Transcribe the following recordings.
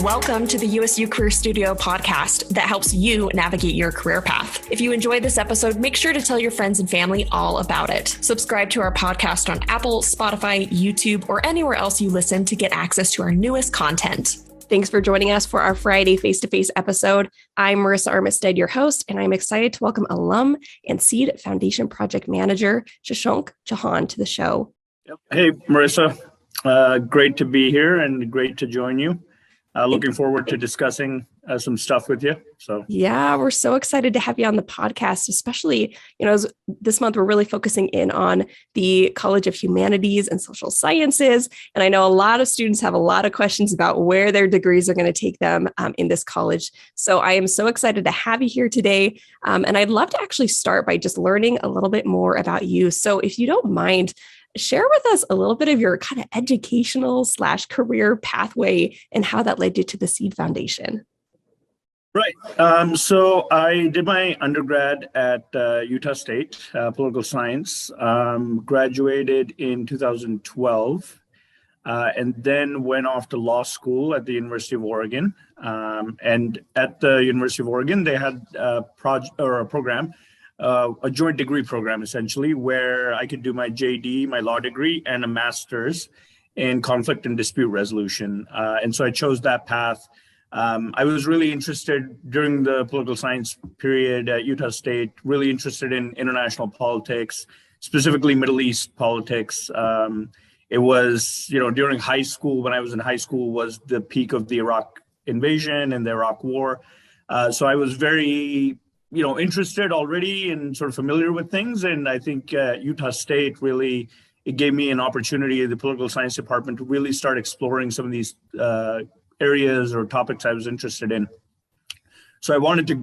Welcome to the USU Career Studio podcast that helps you navigate your career path. If you enjoyed this episode, make sure to tell your friends and family all about it. Subscribe to our podcast on Apple, Spotify, YouTube, or anywhere else you listen to get access to our newest content. Thanks for joining us for our Friday face-to-face episode. I'm Marissa Armistead, your host, and I'm excited to welcome alum and Seed Foundation Project Manager Shashank Chauhan to the show. Hey, Marissa. Great to be here and great to join you. Looking forward to discussing some stuff with you. Yeah, we're so excited to have you on the podcast, especially, this month we're really focusing in on the College of Humanities and Social Sciences. And I know a lot of students have a lot of questions about where their degrees are going to take them in this college. So I am so excited to have you here today. And I'd love to actually start by just learning a little bit more about you. So if you don't mind, share with us a little bit of your kind of educational/career pathway and how that led you to the Seed Foundation. Right. So I did my undergrad at Utah State, political science, graduated in 2012, and then went off to law school at the University of Oregon. And at the University of Oregon, they had a program, a joint degree program, essentially, where I could do my JD, my law degree, and a master's in conflict and dispute resolution. And so I chose that path. I was really interested during the political science period at Utah State, really interested in international politics, specifically Middle East politics. It was, during high school, when I was in high school, was the peak of the Iraq invasion and the Iraq war. So I was very interested already and sort of familiar with things. And I think Utah State it gave me an opportunity, the political science department, to really start exploring some of these areas or topics I was interested in. So I wanted to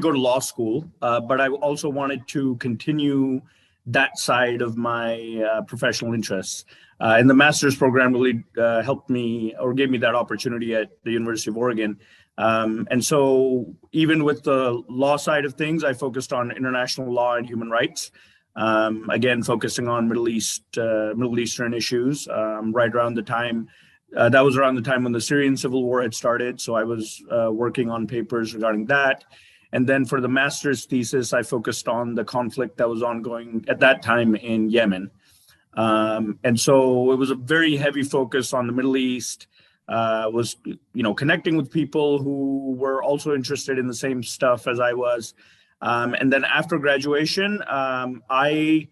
go to law school, but I also wanted to continue that side of my professional interests. And the master's program really helped me, or gave me that opportunity at the University of Oregon. And so even with the law side of things, I focused on international law and human rights. Again, focusing on Middle Eastern issues. Right around the time, that was around the time when the Syrian civil war had started. So I was working on papers regarding that. And then for the master's thesis, I focused on the conflict that was ongoing at that time in Yemen. And so it was a very heavy focus on the Middle East. Was connecting with people who were also interested in the same stuff as I was. And then after graduation, I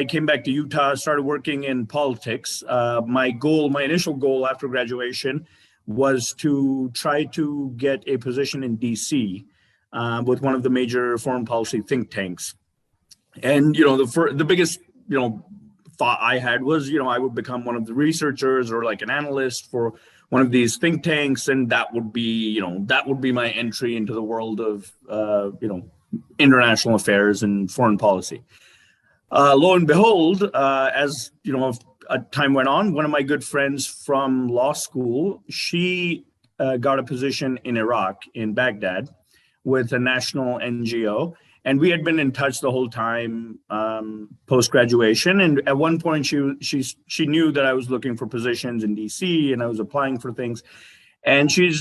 came back to Utah, started working in politics. My initial goal after graduation was to try to get a position in DC with one of the major foreign policy think tanks. And, the biggest, thought I had was, I would become one of the researchers or like an analyst for one of these think tanks. And that would be my entry into the world of, international affairs and foreign policy. Lo and behold, as time went on, one of my good friends from law school, she got a position in Iraq, in Baghdad, with a national NGO. And we had been in touch the whole time post-graduation. And at one point, she knew that I was looking for positions in DC and I was applying for things. And she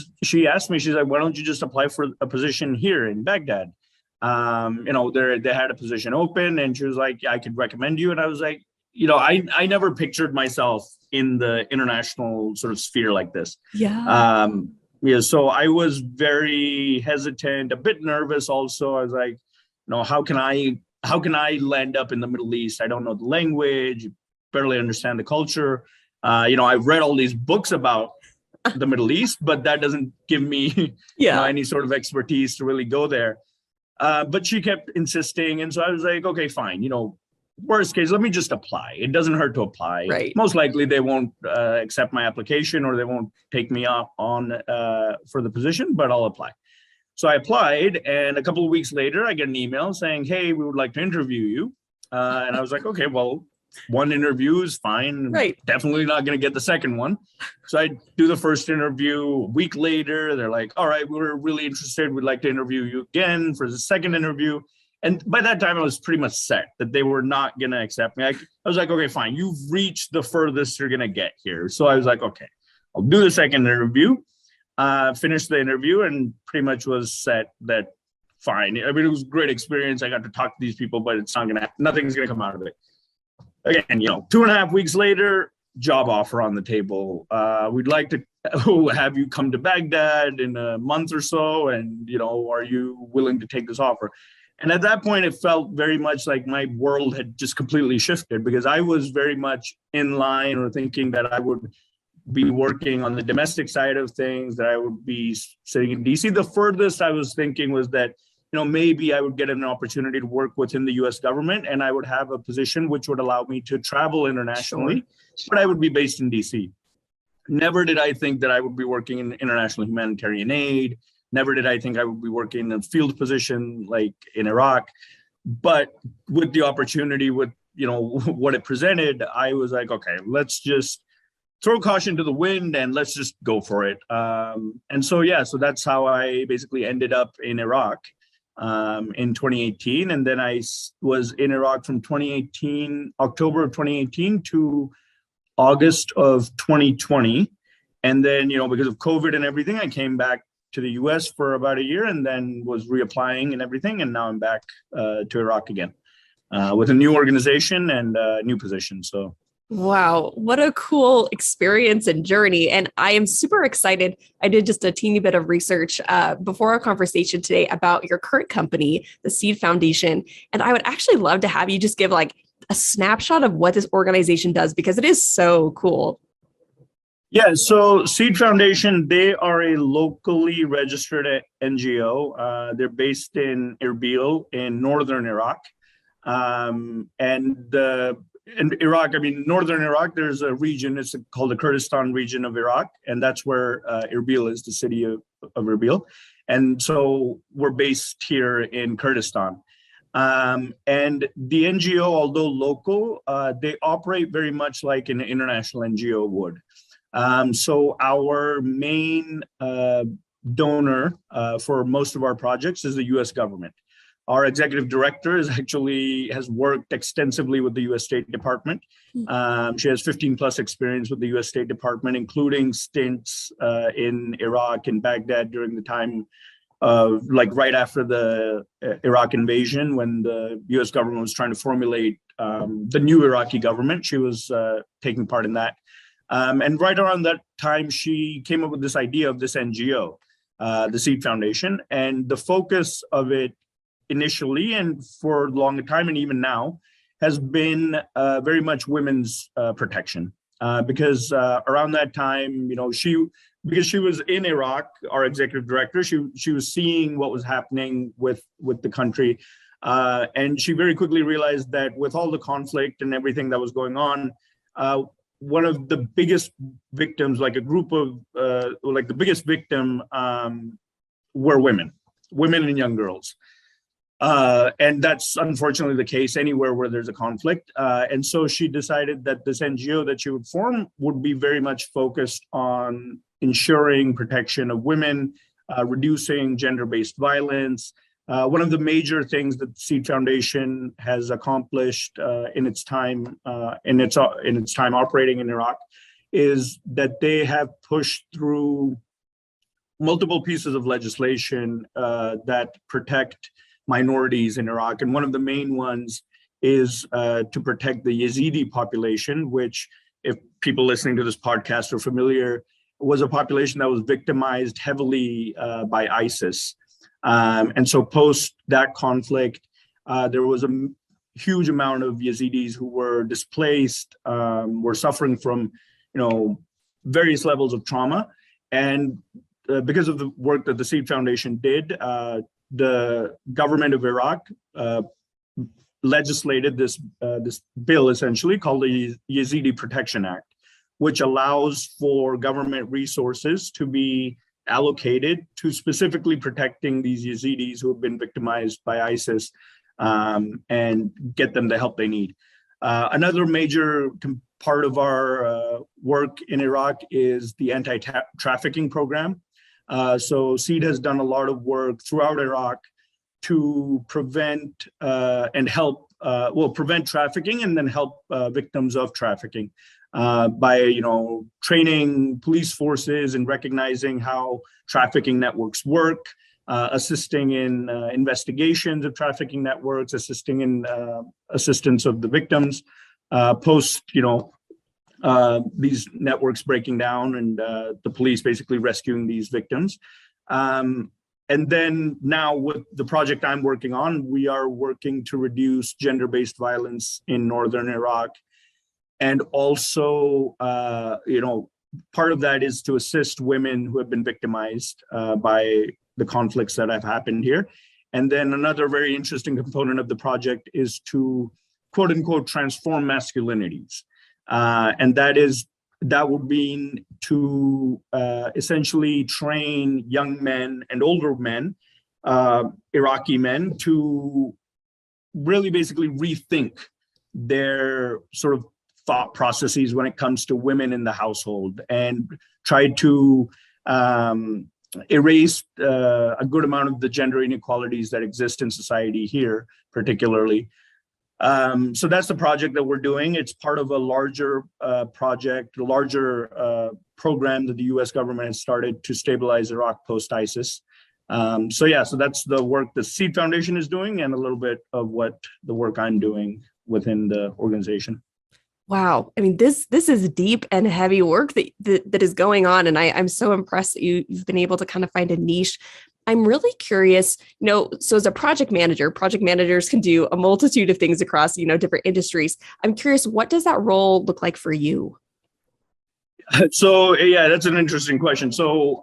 asked me, she's like, why don't you just apply for a position here in Baghdad? They had a position open, and she was like, I could recommend you. And I was like, I never pictured myself in the international sort of sphere like this. Yeah. So I was very hesitant, a bit nervous also. I was like, how can I land up in the Middle East? I don't know the language, barely understand the culture. I've read all these books about the Middle East, but that doesn't give me any sort of expertise to really go there. But she kept insisting. And so I was like, okay, fine. Worst case, let me just apply. It doesn't hurt to apply. Right. Most likely they won't accept my application or they won't take me up on for the position, but I'll apply. So I applied, and a couple of weeks later, I get an email saying, hey, we would like to interview you. And I was like, okay, well, one interview is fine. Right. Definitely not going to get the second one. So I do the first interview. A week later, they're like, all right, we're really interested. We'd like to interview you again for the second interview. And by that time, I was pretty much set that they were not going to accept me. I was like, okay, fine. You've reached the furthest you're going to get here. So I was like, okay, I'll do the second interview, finished the interview, and pretty much was set that fine. I mean, it was a great experience. I got to talk to these people, but nothing's gonna come out of it. Again, 2.5 weeks later, job offer on the table. We'd like to have you come to Baghdad in a month or so, and are you willing to take this offer? And at that point, it felt very much like my world had just completely shifted, because I was very much in line or thinking that I would be working on the domestic side of things, that I would be sitting in DC. The furthest I was thinking was that, maybe I would get an opportunity to work within the US government, and I would have a position which would allow me to travel internationally, but I would be based in DC. Never did I think that I would be working in international humanitarian aid. Never did I think I would be working in a field position like in Iraq. But with the opportunity, with what it presented, I was like, okay, let's just throw caution to the wind and let's just go for it. So that's how I basically ended up in Iraq in 2018. And then I was in Iraq from October of 2018 to August of 2020. And then, because of COVID and everything, I came back to the US for about a year and then was reapplying and everything. And now I'm back to Iraq again with a new organization and a new position. So. Wow, what a cool experience and journey. And I am super excited. I did just a teeny bit of research before our conversation today about your current company, the Seed Foundation. And I would actually love to have you just give like a snapshot of what this organization does, because it is so cool. Yeah, so Seed Foundation, they are a locally registered NGO. They're based in Erbil in northern Iraq. In Iraq, northern Iraq, there's a region, it's called the Kurdistan region of Iraq, and that's where Erbil is, the city of Erbil. And so we're based here in Kurdistan. And the NGO, although local, they operate very much like an international NGO would. So our main donor for most of our projects is the US government. Our executive director has worked extensively with the U.S. State Department. She has 15 plus experience with the U.S. State Department, including stints in Iraq and Baghdad during the time of right after the Iraq invasion, when the U.S. government was trying to formulate the new Iraqi government. She was taking part in that. And right around that time, she came up with this idea of this NGO, the Seed Foundation, and the focus of it initially and for a long time and even now has been very much women's protection, because around that time, because she was in Iraq, our executive director, she was seeing what was happening with the country, and she very quickly realized that with all the conflict and everything that was going on, one of the biggest victims, the biggest victim were women and young girls. And that's unfortunately the case anywhere where there's a conflict. And so she decided that this NGO that she would form would be very much focused on ensuring protection of women, reducing gender-based violence. One of the major things that the Seed Foundation has accomplished in its time operating in Iraq is that they have pushed through multiple pieces of legislation that protect minorities in Iraq. And one of the main ones is to protect the Yazidi population, which, if people listening to this podcast are familiar, was a population that was victimized heavily by ISIS. And so post that conflict, there was a huge amount of Yazidis who were displaced, were suffering from, various levels of trauma. And because of the work that the Seed Foundation did, the government of Iraq legislated this bill essentially called the Yazidi Protection Act, which allows for government resources to be allocated to specifically protecting these Yazidis who have been victimized by ISIS, and get them the help they need. Another major part of our work in Iraq is the anti-trafficking program. So SEED has done a lot of work throughout Iraq to prevent and help, prevent trafficking and then help victims of trafficking by, training police forces and recognizing how trafficking networks work, assisting in investigations of trafficking networks, assisting in assistance of the victims post, these networks breaking down and the police basically rescuing these victims. And then now with the project I'm working on, we are working to reduce gender-based violence in northern Iraq. And also, part of that is to assist women who have been victimized by the conflicts that have happened here. And then another very interesting component of the project is to quote unquote transform masculinities. And that would mean to essentially train young men and older men, Iraqi men, to really basically rethink their sort of thought processes when it comes to women in the household and try to erase a good amount of the gender inequalities that exist in society here, particularly. So that's the project that we're doing. It's part of a larger project, a larger program that the US government has started to stabilize Iraq post-ISIS. So that's the work the Seed Foundation is doing and a little bit of what the work I'm doing within the organization. Wow. I mean, this is deep and heavy work that is going on. And I'm so impressed that you've been able to kind of find a niche. I'm really curious, so as a project manager, project managers can do a multitude of things across, different industries. I'm curious, what does that role look like for you? So, that's an interesting question. So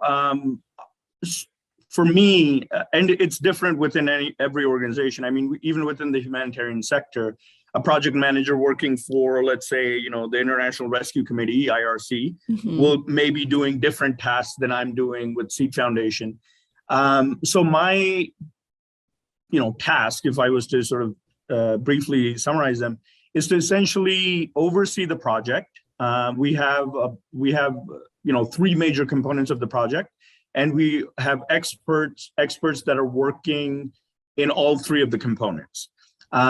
for me, and it's different within every organization. I mean, even within the humanitarian sector, a project manager working for, let's say, the International Rescue Committee, IRC, will maybe doing different tasks than I'm doing with Seed Foundation. So my, task, if I was to sort of briefly summarize them, is to essentially oversee the project. We have, three major components of the project, and we have experts that are working in all three of the components.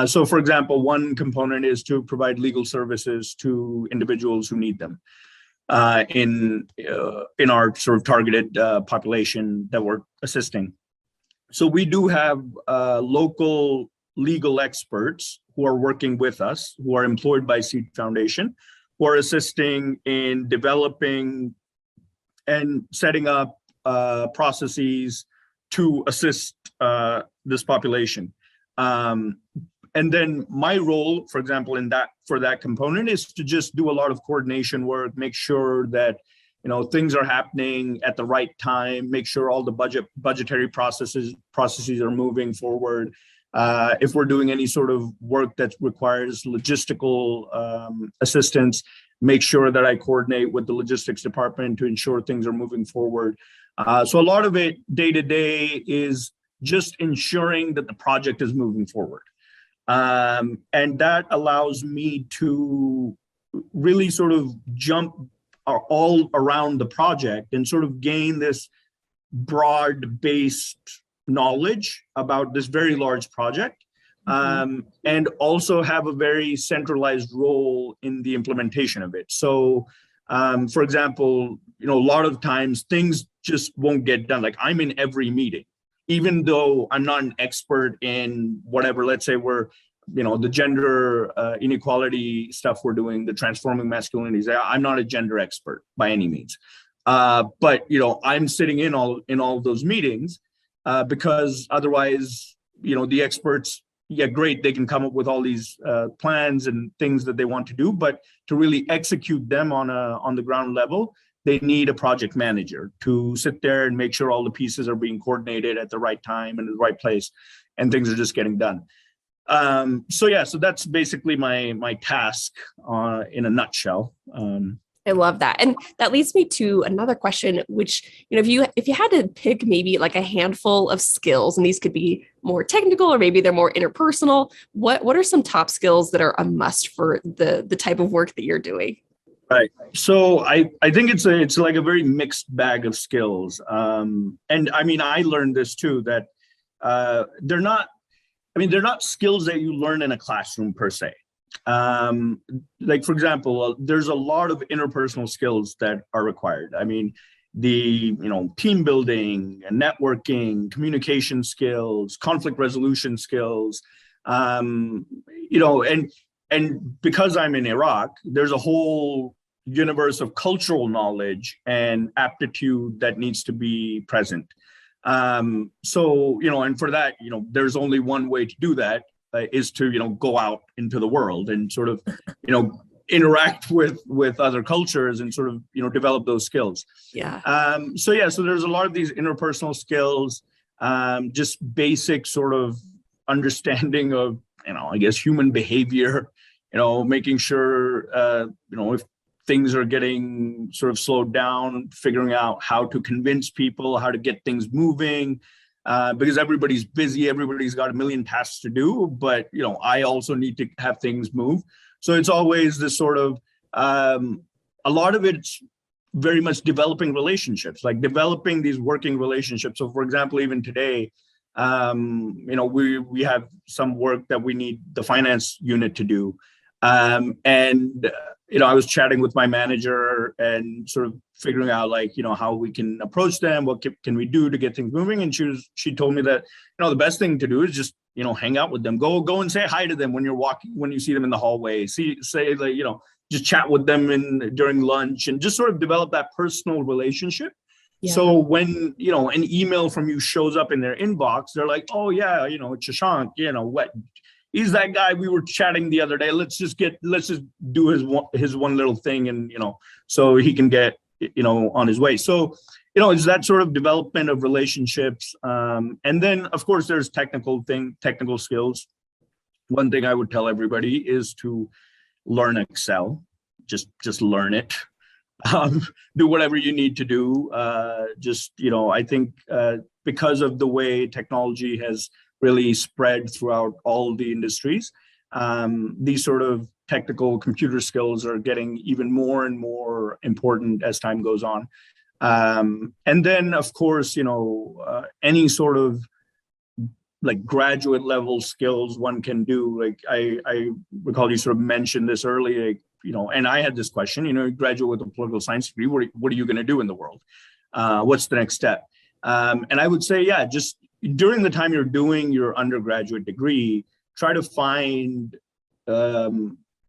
So, for example, one component is to provide legal services to individuals who need them in our sort of targeted population that we're assisting. So we do have local legal experts who are working with us, who are employed by Seed Foundation, who are assisting in developing and setting up processes to assist this population. And then my role, for example, for that component is to just do a lot of coordination work, make sure that things are happening at the right time, make sure all the budgetary processes are moving forward. If we're doing any sort of work that requires logistical assistance, make sure that I coordinate with the logistics department to ensure things are moving forward. So a lot of it day to day is just ensuring that the project is moving forward. And that allows me to really sort of jump all around the project and sort of gain this broad-based knowledge about this very large project, and also have a very centralized role in the implementation of it. So, for example, a lot of times things just won't get done. Like I'm in every meeting, even though I'm not an expert in whatever. Let's say we're, the gender inequality stuff we're doing, the transforming masculinities. I'm not a gender expert by any means, but I'm sitting in all of those meetings because otherwise, the experts, great, they can come up with all these plans and things that they want to do, but to really execute them on the ground level, they need a project manager to sit there and make sure all the pieces are being coordinated at the right time and in the right place, and things are just getting done. So that's basically my task in a nutshell. I love that. And that leads me to another question, which, if you had to pick maybe like a handful of skills, and these could be more technical or maybe they're more interpersonal, what are some top skills that are a must for the type of work that you're doing? Right. So I think it's like a very mixed bag of skills. And I mean, I learned this too, that they're not, I mean, they're not skills that you learn in a classroom per se. Like, for example, there's a lot of interpersonal skills that are required. I mean, team building, networking, communication skills, conflict resolution skills, and because I'm in Iraq, there's a whole universe of cultural knowledge and aptitude that needs to be present. And for that, there's only one way to do that, is to, go out into the world and sort of, interact with other cultures and sort of, develop those skills. Yeah. So there's a lot of these interpersonal skills, just basic sort of understanding of, I guess, human behavior, making sure, if things are getting sort of slowed down, figuring out how to convince people, how to get things moving, because everybody's busy, everybody's got a million tasks to do, but, I also need to have things move. So it's always this sort of, a lot of it's very much developing relationships, like developing these working relationships. So for example, even today, we have some work that we need the finance unit to do. I was chatting with my manager and sort of figuring out, like, how we can approach them, what can we do to get things moving. And she told me that, the best thing to do is just, hang out with them, go and say hi to them when you're walking, when you see them in the hallway, just chat with them during lunch and just sort of develop that personal relationship. Yeah. So when, an email from you shows up in their inbox, they're like, oh yeah, it's Shashank, what, he's that guy we were chatting the other day. Let's just do his one little thing, and so he can get on his way. So it's that sort of development of relationships, and then of course there's technical skills. One thing I would tell everybody is to learn Excel. Just learn it. Do whatever you need to do. I think because of the way technology has really spread throughout all the industries, these sort of technical computer skills are getting even more and more important as time goes on. And then, of course, any sort of like graduate level skills one can do. Like I recall you sort of mentioned this earlier, and I had this question, graduate with a political science degree, what are you going to do in the world? What's the next step? And I would say, just during the time you're doing your undergraduate degree, try to find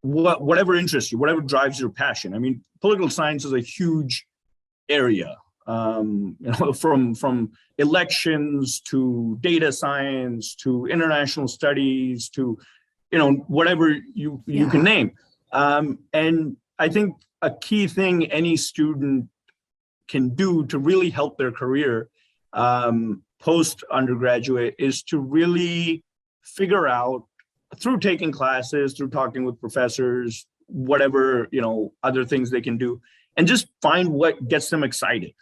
whatever interests you, whatever drives your passion. I mean, political science is a huge area, from elections to data science to international studies to, whatever you can name. And I think a key thing any student can do to really help their career post undergraduate is to really figure out, through taking classes, through talking with professors, whatever, other things they can do, and just find what gets them excited.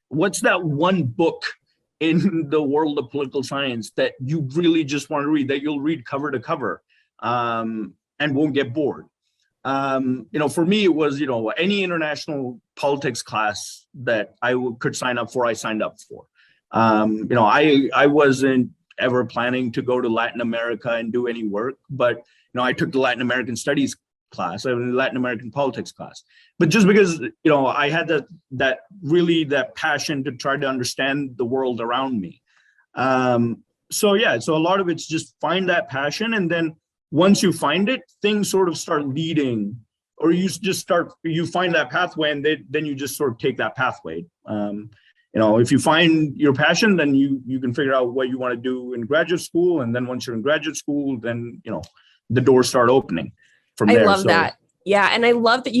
What's that one book in the world of political science that you really just want to read, that you'll read cover to cover, and won't get bored? For me, it was, any international politics class that I could sign up for, I signed up for. I wasn't ever planning to go to Latin America and do any work, but, I took the Latin American studies class, Latin American politics class. But just because, I had that passion to try to understand the world around me. So a lot of it's just find that passion, and then once you find it, things sort of start leading, or you find that pathway, and then you just sort of take that pathway. If you find your passion, then you can figure out what you want to do in graduate school. And then once you're in graduate school, then, the doors start opening from there. I love that. Yeah. And I love that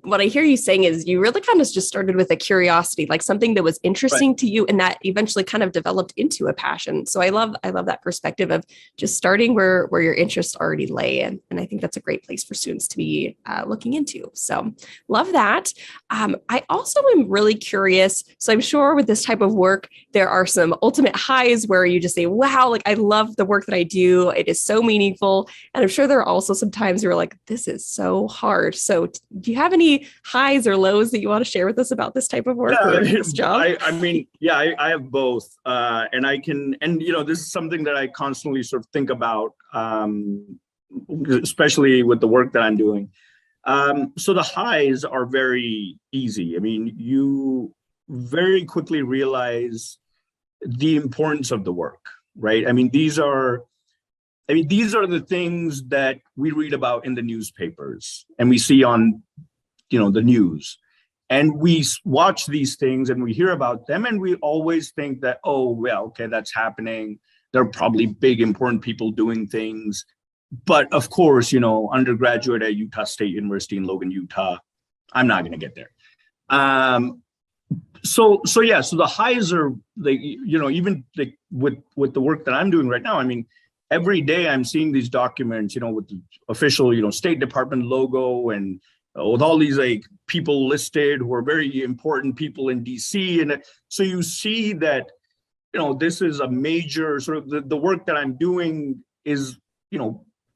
what I hear you saying is you really kind of just started with a curiosity, like something that was interesting to you, and that eventually kind of developed into a passion. So I love that perspective of just starting where your interests already lay. And I think that's a great place for students to be looking into. So love that. I also am really curious. So I'm sure with this type of work, there are some ultimate highs where you just say, wow, like I love the work that I do. It is so meaningful. And I'm sure there are also some times where you're like, this is so hard. So do you have any any highs or lows that you want to share with us about this type of work or this job? I have both. And this is something that I constantly sort of think about, especially with the work that I'm doing. So the highs are very easy. I mean, you very quickly realize the importance of the work, right? I mean, these are the things that we read about in the newspapers and we see on, the news. And we watch these things and we hear about them and we always think that, oh, well, okay, that's happening. There are probably big, important people doing things. But of course, undergraduate at Utah State University in Logan, Utah, I'm not going to get there. So the highs are even with the work that I'm doing right now. I mean, every day I'm seeing these documents, with the official, State Department logo and with all these people listed who are very important people in DC. And so you see that, this is a major sort of the work that I'm doing is,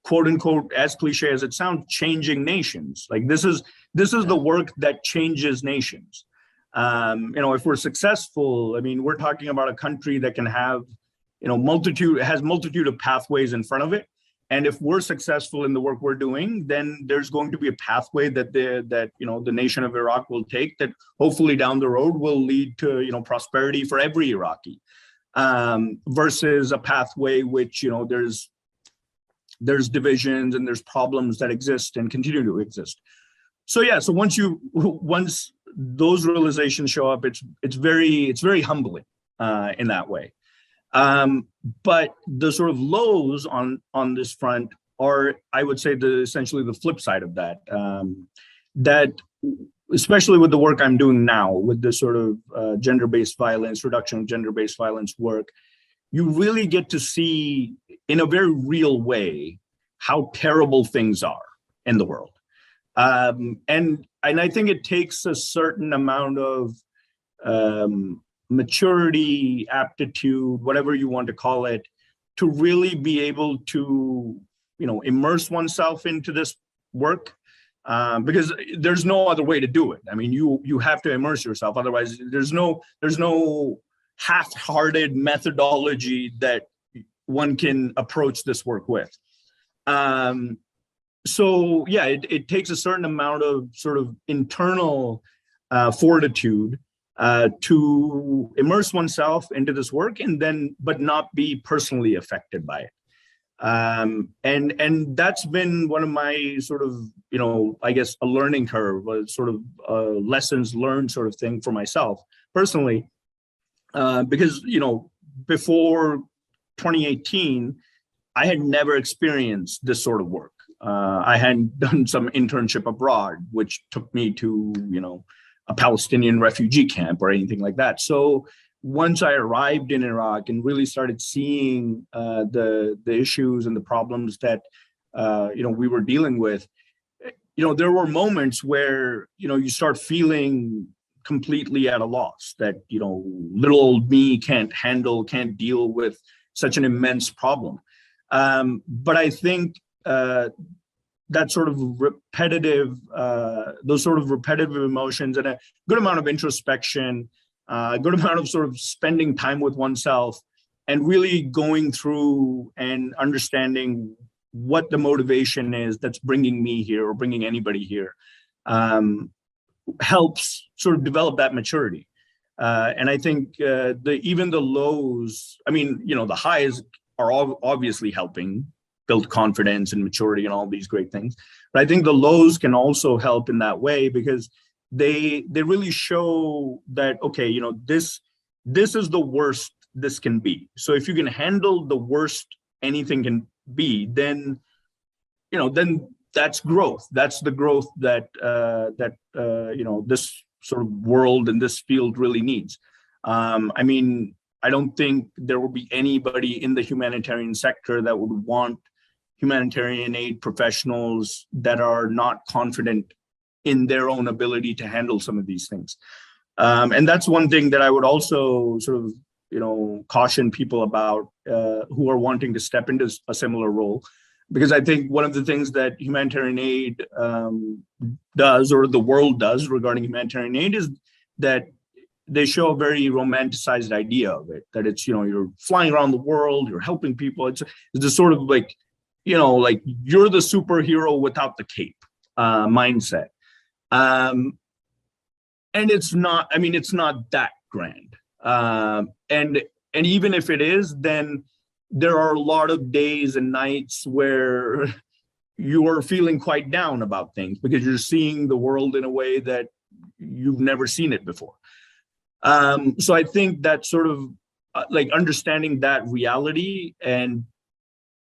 quote unquote, as cliche as it sounds, changing nations. Like this is the work that changes nations. If we're successful, I mean, we're talking about a country that can have, multitude of pathways in front of it. And if we're successful in the work we're doing, then there's going to be a pathway that the nation of Iraq will take that hopefully down the road will lead to, prosperity for every Iraqi, versus a pathway which, there's divisions and there's problems that exist and continue to exist. So once those realizations show up, it's very humbling in that way. But the sort of lows on this front are, I would say, essentially the flip side of that. That especially with the work I'm doing now, with the sort of gender-based violence, reduction of gender-based violence work, you really get to see in a very real way how terrible things are in the world. And I think it takes a certain amount of maturity, aptitude, whatever you want to call it, to really be able to, immerse oneself into this work, because there's no other way to do it. I mean, you have to immerse yourself. Otherwise, there's no half-hearted methodology that one can approach this work with. It takes a certain amount of sort of internal fortitude to immerse oneself into this work but not be personally affected by it. And that's been one of my sort of, I guess a learning curve, a sort of lessons learned sort of thing for myself personally, because, before 2018, I had never experienced this sort of work. I had done some internship abroad, which took me to, a Palestinian refugee camp or anything like that. So once I arrived in Iraq and really started seeing the issues and the problems that we were dealing with, there were moments where you start feeling completely at a loss, that little old me can't deal with such an immense problem. But I think that sort of those sort of repetitive emotions and a good amount of introspection, a good amount of sort of spending time with oneself and really going through and understanding what the motivation is that's bringing me here or bringing anybody here, helps sort of develop that maturity. And I think even the lows, I mean, the highs are obviously helping build confidence and maturity and all these great things. But I think the lows can also help in that way, because they really show that, okay, this is the worst this can be. So if you can handle the worst anything can be, then that's growth. That's the growth that this sort of world and this field really needs. I mean, I don't think there will be anybody in the humanitarian sector that would want humanitarian aid professionals that are not confident in their own ability to handle some of these things. And that's one thing that I would also sort of, caution people about who are wanting to step into a similar role. Because I think one of the things that humanitarian aid does, or the world does regarding humanitarian aid, is that they show a very romanticized idea of it, that it's, you're flying around the world, you're helping people. It's this sort of like, like you're the superhero without the cape mindset. And it's not that grand. And even if it is, then there are a lot of days and nights where you are feeling quite down about things because you're seeing the world in a way that you've never seen it before. So I think that sort of like understanding that reality and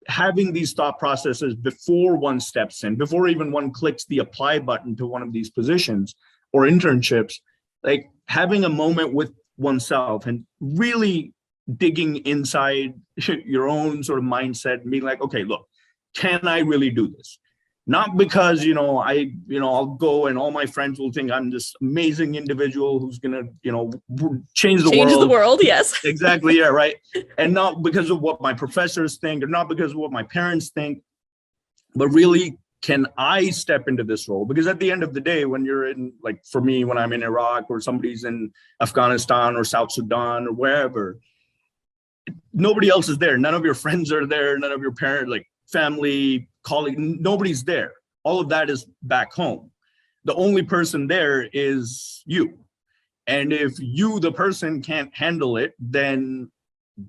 having these thought processes before one steps in, before even one clicks the apply button to one of these positions or internships, like having a moment with oneself and really digging inside your own sort of mindset and being like, okay, look, can I really do this? Not because, I'll go and all my friends will think I'm this amazing individual who's going to, change the world. Yes. Exactly. Yeah. Right. And not because of what my professors think, or not because of what my parents think, but really, can I step into this role? Because at the end of the day, when you're in, like for me, when I'm in Iraq or somebody's in Afghanistan or South Sudan or wherever, nobody else is there. None of your friends are there. None of your parents, like family, colleague, nobody's there. All of that is back home. The only person there is you. And if you, the person, can't handle it, then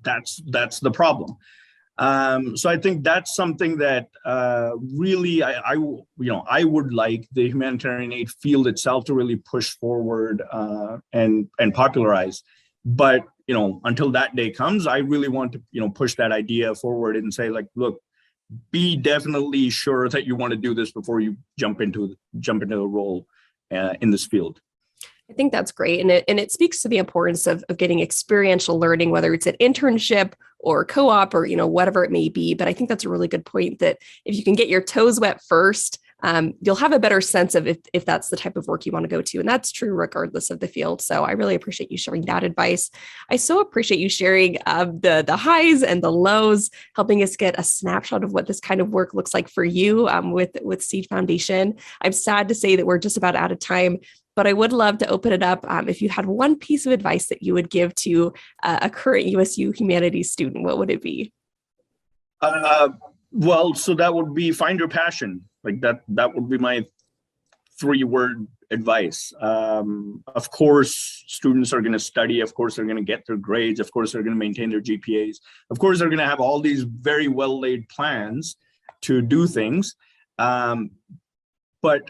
that's the problem. So I think that's something that really I would like the humanitarian aid field itself to really push forward and popularize. But until that day comes, I really want to push that idea forward and say, like, look, be definitely sure that you want to do this before you jump into the role in this field. I think that's great. And it speaks to the importance of getting experiential learning, whether it's an internship or co-op or, whatever it may be. But I think that's a really good point, that if you can get your toes wet first, you'll have a better sense of if that's the type of work you want to go to. And that's true regardless of the field. So I really appreciate you sharing that advice. I so appreciate you sharing the highs and the lows, helping us get a snapshot of what this kind of work looks like for you with Seed Foundation. I'm sad to say that we're just about out of time, but I would love to open it up. If you had one piece of advice that you would give to a current USU humanities student, what would it be? Well, so that would be find your passion. Like that would be my 3-word advice. Of course, students are going to study. Of course, they're going to get their grades. Of course, they're going to maintain their GPAs. Of course, they're going to have all these very well laid plans to do things. But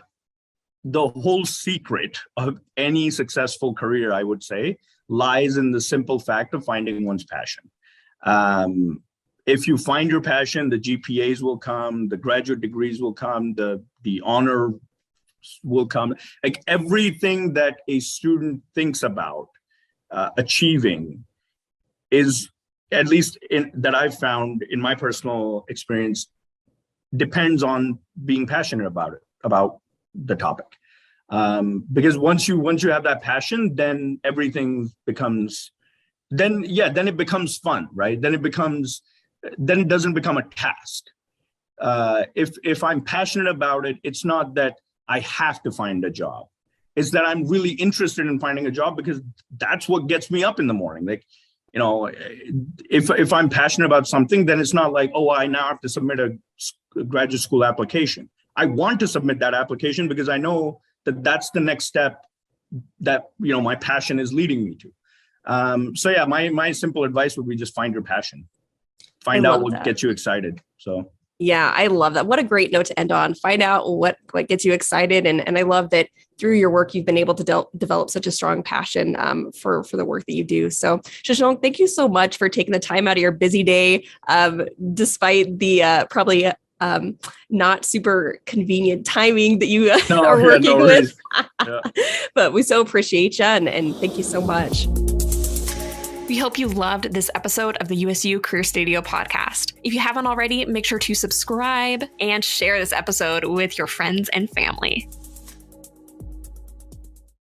the whole secret of any successful career, I would say, lies in the simple fact of finding one's passion. If you find your passion, the GPAs will come, the graduate degrees will come, the honor will come. Like everything that a student thinks about achieving is, at least that I've found in my personal experience, depends on being passionate about it, about the topic. Because once you have that passion, then everything becomes, then it becomes fun, right? Then it doesn't become a task. If I'm passionate about it, it's not that I have to find a job. It's that I'm really interested in finding a job because that's what gets me up in the morning. Like, if I'm passionate about something, then it's not like, oh, I now have to submit a graduate school application. I want to submit that application because I know that that's the next step that, my passion is leading me to. So yeah, my simple advice would be just find your passion. Find out what gets you excited. So yeah, I love that. What a great note to end on. Find out what gets you excited. And I love that through your work, you've been able to develop such a strong passion for the work that you do. So Shashank, thank you so much for taking the time out of your busy day, despite the probably not super convenient timing that you are working with. Yeah. But we so appreciate you and thank you so much. We hope you loved this episode of the USU Career Studio podcast. If you haven't already, make sure to subscribe and share this episode with your friends and family.